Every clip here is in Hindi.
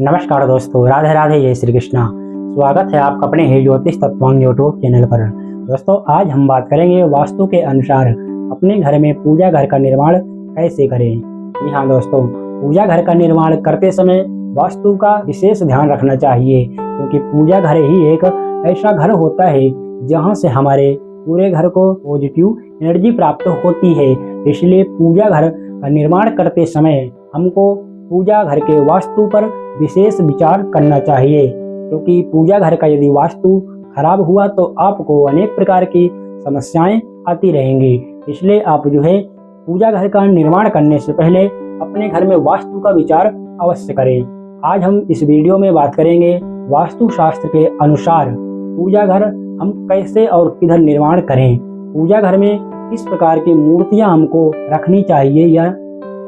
नमस्कार दोस्तों, राधे राधे, जय श्री कृष्णा। स्वागत है आपका अपने ही ज्योतिष तत्वांग यूट्यूब चैनल पर। दोस्तों, आज हम बात करेंगे वास्तु के अनुसार अपने घर में पूजा घर का निर्माण कैसे करें। जी हाँ दोस्तों, पूजा घर का निर्माण करते समय वास्तु का विशेष ध्यान रखना चाहिए, क्योंकि पूजा घर ही एक ऐसा घर होता है जहाँ से हमारे पूरे घर को पॉजिटिव एनर्जी प्राप्त होती है। इसलिए पूजा घर का निर्माण करते समय हमको पूजा घर के वास्तु पर विशेष विचार करना चाहिए, क्योंकि पूजा घर का यदि वास्तु खराब हुआ तो आपको अनेक प्रकार की समस्याएं आती रहेंगी। इसलिए आप पूजा घर का निर्माण करने से पहले अपने घर में वास्तु का विचार अवश्य करें। आज हम इस वीडियो में बात करेंगे वास्तु शास्त्र के अनुसार पूजा घर हम कैसे और किधर निर्माण करें। पूजा घर में किस प्रकार की मूर्तियां हमको रखनी चाहिए या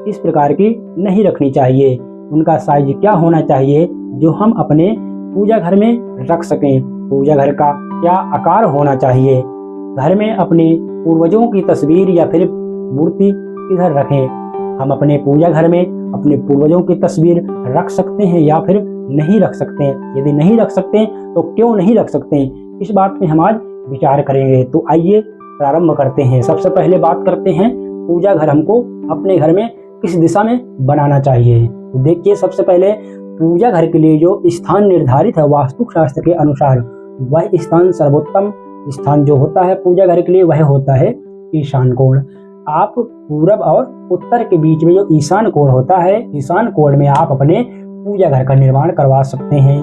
किस प्रकार की नहीं रखनी चाहिए, उनका साइज क्या होना चाहिए जो हम अपने पूजा घर में रख सकें। पूजा घर का क्या आकार होना चाहिए, घर में अपने पूर्वजों की तस्वीर या फिर मूर्ति किधर रखें। हम अपने पूजा घर में अपने पूर्वजों की तस्वीर रख सकते हैं या फिर नहीं रख सकते हैं। यदि नहीं रख सकते तो क्यों नहीं रख सकते, इस बात में हम आज विचार करेंगे। तो आइए प्रारंभ करते हैं। सबसे पहले बात करते हैं पूजा घर हमको अपने घर में किस दिशा में बनाना चाहिए। तो देखिए, सबसे पहले पूजा घर के लिए जो स्थान निर्धारित है वास्तु शास्त्र के अनुसार, वह स्थान सर्वोत्तम स्थान जो होता है पूजा घर के लिए वह होता है ईशान कोण। आप पूरब और उत्तर के बीच में जो ईशान कोण होता है, ईशान कोण में आप अपने पूजा घर का निर्माण करवा सकते हैं।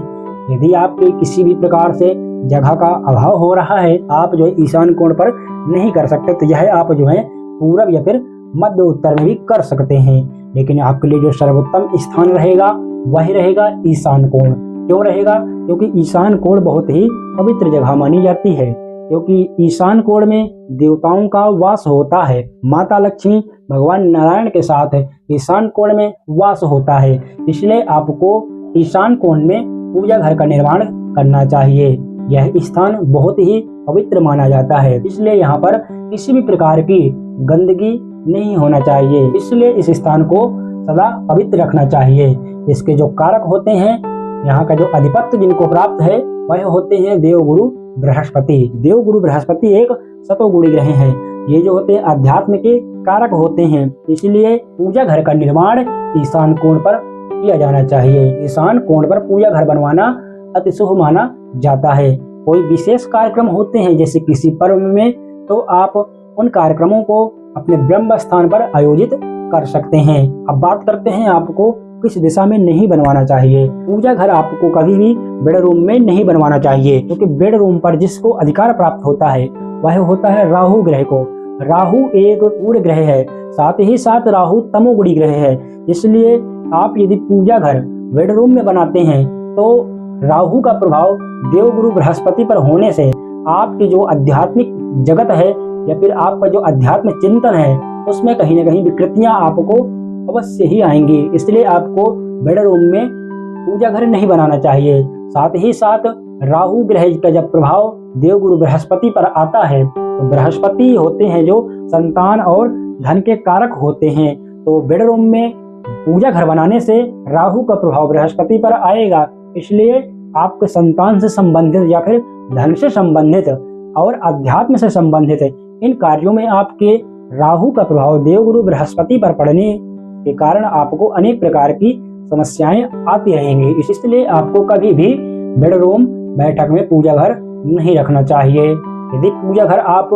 यदि आपके किसी भी प्रकार से जगह का अभाव हो रहा है, आप ईशान कोण पर नहीं कर सकते, तो यह आप पूरब या फिर मध्य उत्तर में भी कर सकते हैं। लेकिन आपके लिए जो सर्वोत्तम स्थान रहेगा वह रहेगा ईशान कोण। क्यों रहेगा? क्योंकि ईशान कोण बहुत ही पवित्र जगह मानी जाती है, क्योंकि ईशान कोण में देवताओं का वास होता है। माता लक्ष्मी भगवान नारायण के साथ ईशान कोण में वास होता है। इसलिए आपको ईशान कोण में पूजा घर का निर्माण करना चाहिए। यह स्थान बहुत ही पवित्र माना जाता है, इसलिए यहाँ पर किसी भी प्रकार की गंदगी नहीं होना चाहिए। इसलिए इस स्थान को सदा पवित्र रखना चाहिए। इसके जो कारक होते हैं, यहाँ का जो अधिपत्य जिनको प्राप्त है वह होते हैं देवगुरु बृहस्पति। देवगुरु बृहस्पति एक सतोगुणी ग्रह हैं। ये जो होते हैं अध्यात्म के कारक होते हैं। इसलिए पूजा घर का निर्माण ईशान कोण पर किया जाना चाहिए। ईशान कोण पर पूजा घर बनवाना अति शुभ माना जाता है। कोई विशेष कार्यक्रम होते हैं जैसे किसी पर्व में, तो आप उन कार्यक्रमों को अपने ब्रह्म स्थान पर आयोजित कर सकते हैं। अब बात करते हैं आपको किस दिशा में नहीं बनवाना चाहिए। पूजा घर आपको कभी भी बेडरूम में नहीं बनवाना चाहिए, क्योंकि बेडरूम पर जिसको अधिकार प्राप्त होता है वह होता है राहु ग्रह को। राहु एक उग्र ग्रह है, साथ ही साथ राहु तमोगुणी ग्रह है। इसलिए आप यदि पूजा घर बेडरूम में बनाते हैं तो राहु का प्रभाव देवगुरु बृहस्पति पर होने से आपकी जो आध्यात्मिक जगत है या फिर आपका जो अध्यात्म चिंतन है उसमें कहीं ना कहीं विकृतियां आपको अवश्य ही आएंगी। इसलिए आपको बेडरूम में पूजा घर नहीं बनाना चाहिए। साथ ही साथ राहु ग्रह का जब प्रभाव देवगुरु बृहस्पति पर आता है, तो बृहस्पति होते हैं जो संतान और धन के कारक होते हैं। तो बेडरूम में पूजा घर बनाने से राहु का प्रभाव बृहस्पति पर आएगा। इसलिए आपके संतान से संबंधित या फिर धन से संबंधित और अध्यात्म से संबंधित इन कार्यों में आपके राहु का प्रभाव देवगुरु बृहस्पति पर पड़ने के कारण आपको अनेक प्रकार की समस्याएं आती रहेंगी। इसलिए आपको कभी भी बेडरूम बैठक में पूजा घर नहीं रखना चाहिए। यदि पूजा घर आप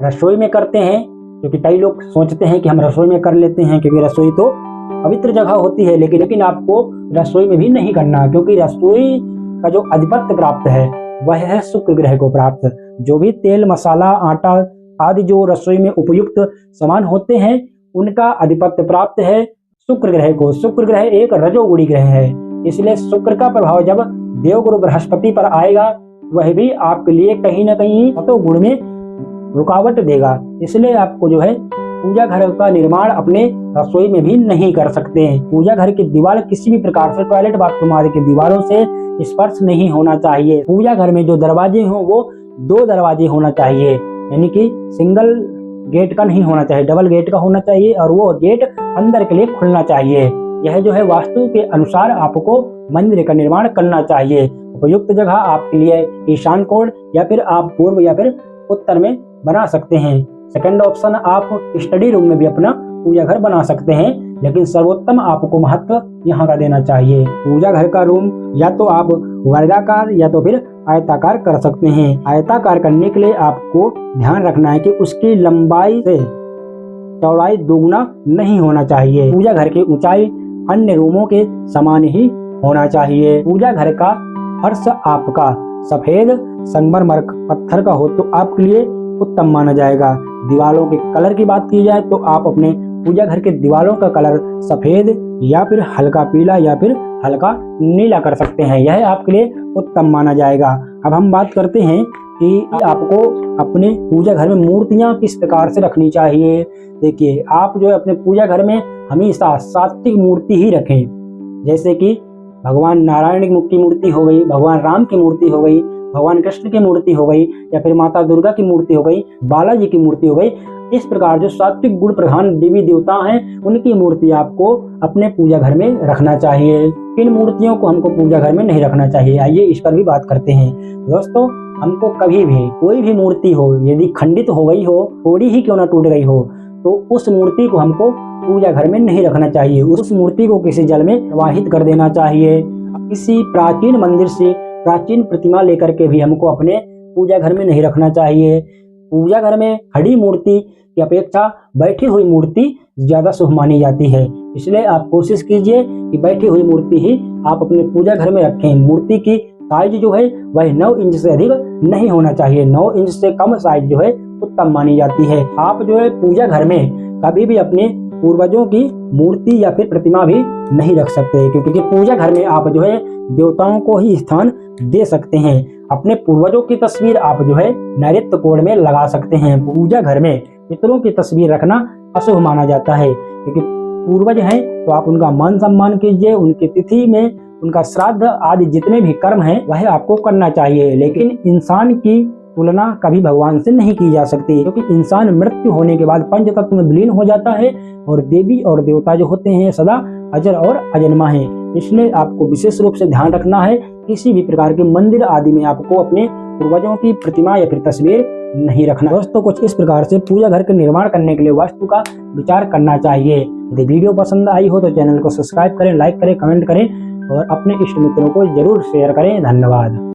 रसोई में करते हैं, क्योंकि कई लोग सोचते हैं कि हम रसोई में कर लेते हैं क्योंकि रसोई तो पवित्र जगह होती है, लेकिन आपको रसोई में भी नहीं करना, क्योंकि रसोई का जो अधिपत्य प्राप्त है वह है शुक्र ग्रह को प्राप्त। जो भी तेल मसाला आटा आदि जो रसोई में उपयुक्त सामान होते हैं उनका अधिपत्य प्राप्त है शुक्र ग्रह को। शुक्र ग्रह एक रजोगुणी ग्रह है। इसलिए शुक्र का प्रभाव जब देवगुरु बृहस्पति पर आएगा वह भी आपके लिए कहीं ना कहीं सतोगुण में रुकावट देगा। इसलिए आपको पूजा घर का निर्माण अपने रसोई में भी नहीं कर सकते हैं। पूजा घर की दीवार किसी भी प्रकार से टॉयलेट बाथरूम आदि की दीवारों से स्पर्श नहीं होना चाहिए। पूजा घर में जो दरवाजे हो वो 2 दरवाजे होना चाहिए, यानी कि सिंगल गेट का नहीं होना चाहिए, डबल गेट का होना चाहिए, और वो गेट अंदर के लिए खुलना चाहिए। यह वास्तु के अनुसार आपको मंदिर का निर्माण करना चाहिए। उपयुक्त जगह आपके लिए ईशान कोण या फिर आप पूर्व या फिर उत्तर में बना सकते हैं। सेकंड ऑप्शन, आप स्टडी रूम में भी अपना पूजा घर बना सकते हैं, लेकिन सर्वोत्तम आपको महत्व यहाँ का देना चाहिए। पूजा घर का रूम या तो आप वर्गाकार या तो फिर आयताकार कर सकते हैं। आयताकार करने के लिए आपको ध्यान रखना है कि उसकी लंबाई से चौड़ाई दोगुना नहीं होना चाहिए। पूजा घर की ऊंचाई अन्य रूमों के समान ही होना चाहिए। पूजा घर का फर्श आपका सफेद संगमरमर पत्थर का हो तो आपके लिए उत्तम माना जाएगा। दीवारों के कलर की बात की जाए तो आप अपने पूजा घर के दीवारों का कलर सफेद या फिर हल्का पीला या फिर हल्का नीला कर सकते हैं, यह आपके लिए उत्तम माना जाएगा। अब हम बात करते हैं कि आपको अपने पूजा घर में मूर्तियां किस प्रकार से रखनी चाहिए। देखिए, आप जो है अपने पूजा घर में हमेशा सात्विक मूर्ति ही रखें, जैसे कि भगवान नारायण की मूर्ति हो गई, भगवान राम की मूर्ति हो गई, भगवान कृष्ण की मूर्ति हो गई, या फिर माता दुर्गा की मूर्ति हो गई, बालाजी की मूर्ति हो गई। इस प्रकार जो सात्विक गुण प्रधान देवी देवता हैं उनकी मूर्ति आपको अपने पूजा घर में रखना चाहिए। इन मूर्तियों को हमको पूजा घर में नहीं रखना चाहिए। आइए इस पर भी बात करते हैं। दोस्तों, हमको कभी भी कोई भी मूर्ति हो, यदि खंडित हो गई हो, थोड़ी ही क्यों ना टूट गई हो, तो उस मूर्ति को हमको पूजा घर में नहीं रखना चाहिए। उस मूर्ति को किसी जल में प्रवाहित कर देना चाहिए। किसी प्राचीन मंदिर से प्राचीन प्रतिमा लेकर के भी हमको अपने पूजा घर में नहीं रखना चाहिए। पूजा घर में खड़ी मूर्ति की अपेक्षा बैठी हुई मूर्ति ज्यादा शुभ मानी जाती है, इसलिए आप कोशिश कीजिए कि बैठी हुई मूर्ति ही आप अपने पूजा घर में रखें। मूर्ति की साइज जो है वह 9 इंच से अधिक नहीं होना चाहिए। 9 इंच से कम साइज जो है उत्तम मानी जाती है। आप जो है पूजा घर में कभी भी अपने पूर्वजों की मूर्ति या फिर प्रतिमा भी नहीं रख सकते, क्योंकि पूजा घर में आप जो है देवताओं को ही स्थान दे सकते हैं। अपने पूर्वजों की तस्वीर आप जो है नैऋत्य कोण में लगा सकते हैं। पूजा घर में पितरों की तस्वीर रखना अशुभ माना जाता है, क्योंकि पूर्वज हैं तो आप उनका मान सम्मान कीजिए। उनकी तिथि में उनका श्राद्ध आदि जितने भी कर्म हैं वह आपको करना चाहिए, लेकिन इंसान की तुलना कभी भगवान से नहीं की जा सकती, क्योंकि इंसान मृत्यु होने के बाद पंच तत्व में विलीन हो जाता है और देवी और देवता जो होते हैं सदा अजर और अजन्मा है। इसलिए आपको विशेष रूप से ध्यान रखना है, किसी भी प्रकार के मंदिर आदि में आपको अपने पूर्वजों की प्रतिमा या फिर तस्वीर नहीं रखना। दोस्तों, कुछ इस प्रकार से पूजा घर के निर्माण करने के लिए वास्तु का विचार करना चाहिए। यदि वीडियो पसंद आई हो तो चैनल को सब्सक्राइब करें, लाइक करें, कमेंट करें और अपने इष्ट मित्रों को जरूर शेयर करें। धन्यवाद।